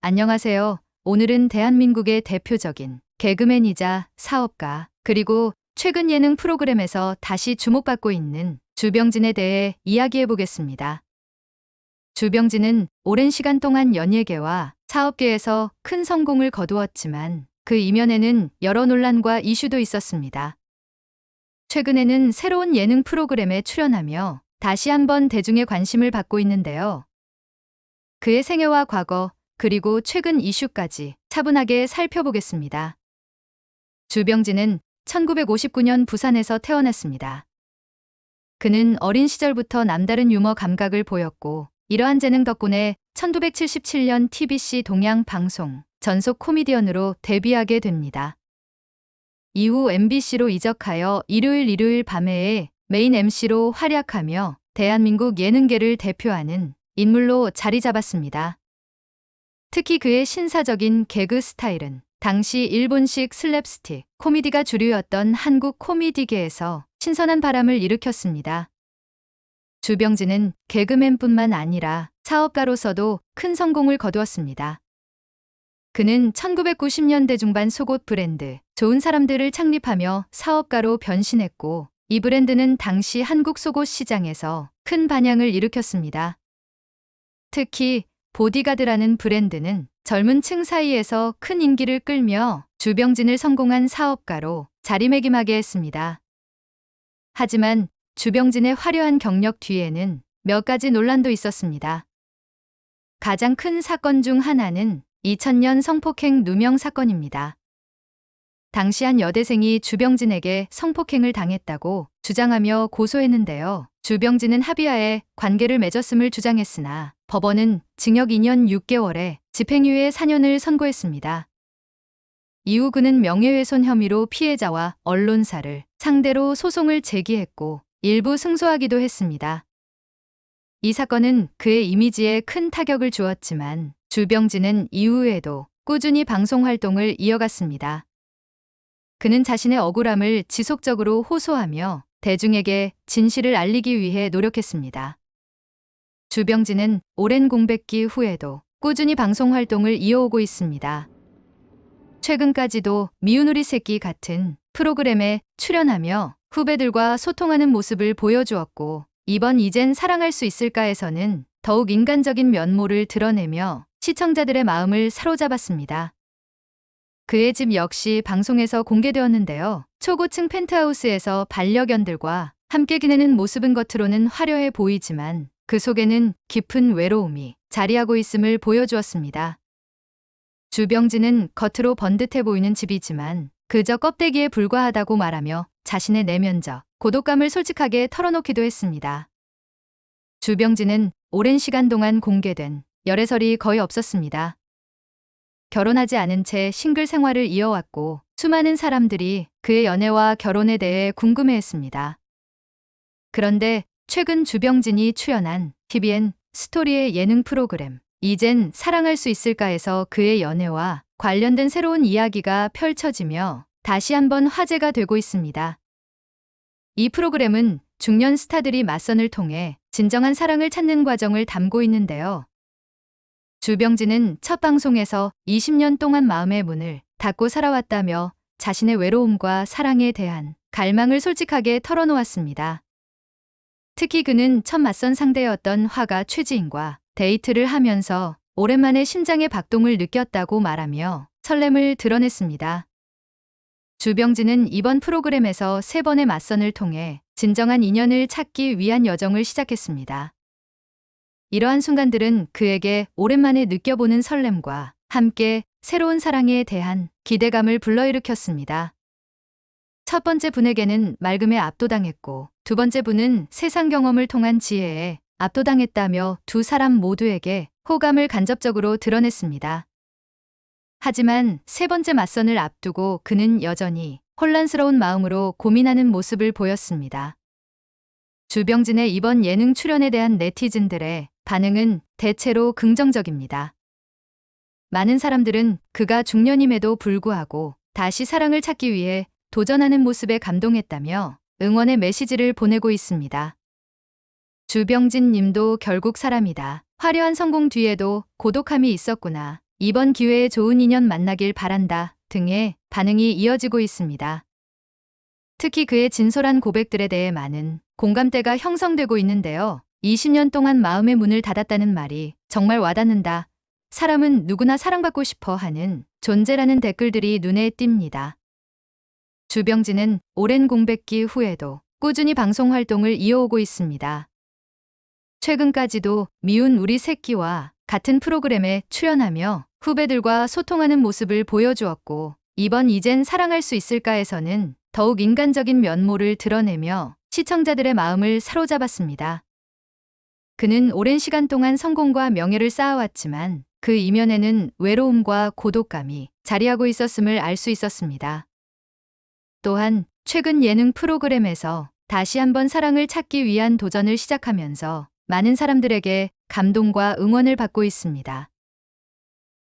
안녕하세요. 오늘은 대한민국의 대표적인 개그맨이자 사업가, 그리고 최근 예능 프로그램에서 다시 주목받고 있는 주병진에 대해 이야기해 보겠습니다. 주병진은 오랜 시간 동안 연예계와 사업계에서 큰 성공을 거두었지만 그 이면에는 여러 논란과 이슈도 있었습니다. 최근에는 새로운 예능 프로그램에 출연하며 다시 한번 대중의 관심을 받고 있는데요. 그의 생애와 과거, 그리고 최근 이슈까지 차분하게 살펴보겠습니다. 주병진은 1959년 부산에서 태어났습니다. 그는 어린 시절부터 남다른 유머 감각을 보였고, 이러한 재능 덕분에 1977년 TBC 동양 방송 전속 코미디언으로 데뷔하게 됩니다. 이후 MBC로 이적하여 일요일 밤에의 메인 MC로 활약하며 대한민국 예능계를 대표하는 인물로 자리 잡았습니다. 특히 그의 신사적인 개그 스타일은 당시 일본식 슬랩스틱 코미디가 주류였던 한국 코미디계에서 신선한 바람을 일으켰습니다. 주병진은 개그맨뿐만 아니라 사업가로서도 큰 성공을 거두었습니다. 그는 1990년대 중반 속옷 브랜드 좋은 사람들을 창립하며 사업가로 변신했고, 이 브랜드는 당시 한국 속옷 시장에서 큰 반향을 일으켰습니다. 특히 보디가드라는 브랜드는 젊은 층 사이에서 큰 인기를 끌며 주병진을 성공한 사업가로 자리매김하게 했습니다. 하지만 주병진의 화려한 경력 뒤에는 몇 가지 논란도 있었습니다. 가장 큰 사건 중 하나는 2000년 성폭행 누명 사건입니다. 당시 한 여대생이 주병진에게 성폭행을 당했다고 주장하며 고소했는데요. 주병진은 합의하에 관계를 맺었음을 주장했으나 법원은 징역 2년 6개월에 집행유예 4년을 선고했습니다. 이후 그는 명예훼손 혐의로 피해자와 언론사를 상대로 소송을 제기했고 일부 승소하기도 했습니다. 이 사건은 그의 이미지에 큰 타격을 주었지만 주병진은 이후에도 꾸준히 방송 활동을 이어갔습니다. 그는 자신의 억울함을 지속적으로 호소하며 대중에게 진실을 알리기 위해 노력했습니다. 주병진은 오랜 공백기 후에도 꾸준히 방송 활동을 이어오고 있습니다. 최근까지도 미운 우리 새끼 같은 프로그램에 출연하며 후배들과 소통하는 모습을 보여주었고, 이번 이젠 사랑할 수 있을까에서는 더욱 인간적인 면모를 드러내며 시청자들의 마음을 사로잡았습니다. 그의 집 역시 방송에서 공개되었는데요. 초고층 펜트하우스에서 반려견들과 함께 지내는 모습은 겉으로는 화려해 보이지만 그 속에는 깊은 외로움이 자리하고 있음을 보여주었습니다. 주병진은 겉으로 번듯해 보이는 집이지만 그저 껍데기에 불과하다고 말하며 자신의 내면적 고독감을 솔직하게 털어놓기도 했습니다. 주병진은 오랜 시간 동안 공개된 열애설이 거의 없었습니다. 결혼하지 않은 채 싱글 생활을 이어왔고, 수많은 사람들이 그의 연애와 결혼에 대해 궁금해했습니다. 그런데 최근 주병진이 출연한 TVN 스토리의 예능 프로그램 이젠 사랑할 수 있을까에서 그의 연애와 관련된 새로운 이야기가 펼쳐지며 다시 한번 화제가 되고 있습니다. 이 프로그램은 중년 스타들이 맞선을 통해 진정한 사랑을 찾는 과정을 담고 있는데요. 주병진은 첫 방송에서 20년 동안 마음의 문을 닫고 살아왔다며 자신의 외로움과 사랑에 대한 갈망을 솔직하게 털어놓았습니다. 특히 그는 첫 맞선 상대였던 화가 최지인과 데이트를 하면서 오랜만에 심장의 박동을 느꼈다고 말하며 설렘을 드러냈습니다. 주병진은 이번 프로그램에서 3번의 맞선을 통해 진정한 인연을 찾기 위한 여정을 시작했습니다. 이러한 순간들은 그에게 오랜만에 느껴보는 설렘과 함께 새로운 사랑에 대한 기대감을 불러일으켰습니다. 첫 번째 분에게는 맑음에 압도당했고, 두 번째 분은 세상 경험을 통한 지혜에 압도당했다며 두 사람 모두에게 호감을 간접적으로 드러냈습니다. 하지만 세 번째 맞선을 앞두고 그는 여전히 혼란스러운 마음으로 고민하는 모습을 보였습니다. 주병진의 이번 예능 출연에 대한 네티즌들의 반응은 대체로 긍정적입니다. 많은 사람들은 그가 중년임에도 불구하고 다시 사랑을 찾기 위해 도전하는 모습에 감동했다며 응원의 메시지를 보내고 있습니다. 주병진 님도 결국 사람이다. 화려한 성공 뒤에도 고독함이 있었구나. 이번 기회에 좋은 인연 만나길 바란다 등의 반응이 이어지고 있습니다. 특히 그의 진솔한 고백들에 대해 많은 공감대가 형성되고 있는데요. 20년 동안 마음의 문을 닫았다는 말이 정말 와닿는다. 사람은 누구나 사랑받고 싶어 하는 존재라는 댓글들이 눈에 띕니다. 주병진은 오랜 공백기 후에도 꾸준히 방송 활동을 이어오고 있습니다. 최근까지도 미운 우리 새끼와 같은 프로그램에 출연하며 후배들과 소통하는 모습을 보여주었고, 이번 이젠 사랑할 수 있을까에서는 더욱 인간적인 면모를 드러내며 시청자들의 마음을 사로잡았습니다. 그는 오랜 시간 동안 성공과 명예를 쌓아왔지만 그 이면에는 외로움과 고독감이 자리하고 있었음을 알 수 있었습니다. 또한 최근 예능 프로그램에서 다시 한번 사랑을 찾기 위한 도전을 시작하면서 많은 사람들에게 감동과 응원을 받고 있습니다.